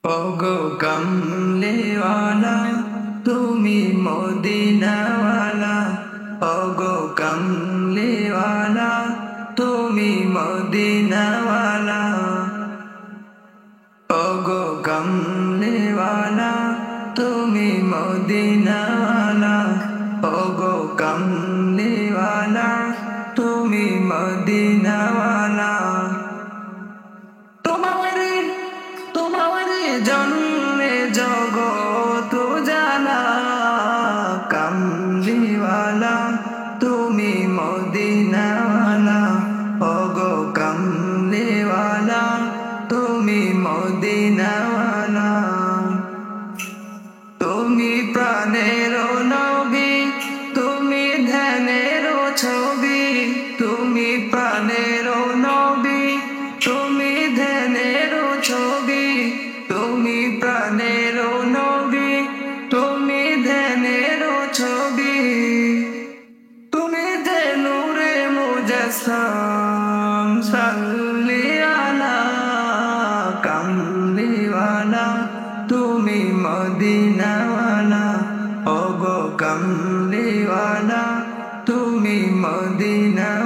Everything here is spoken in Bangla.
ওগো কমলিওয়ালা তুমি মদিনাওয়ালা। ওগো কমলিওয়ালা তুমি মদিনাওয়ালা। ওগো কমলিওয়ালা তুমি মদিনাওয়ালা। ওগো কমলিওয়ালা তুমি মদিনাওয়ালা। তোমার জন্মে জগত জানা, কামলিওয়ালা তুমি মদিনাওয়ালা। ওগো কামলিওয়ালা তুমি মদিনাওয়ালা। তুমি প্রাণের নবী, তুমি ধ্যানের ছবি। তুমি প্রাণের নবী, তুমি ধ্যানের ছবি। তুমি প্রাণের নবী, তুমি ধ্যানের ছবি। তুমি যে নূরে মুজাসসাম, সাল্লি আলা কামলিওয়ালা তুমি মদিনাওয়ালা। ওগো কামলিওয়ালা তুমি মদিনা।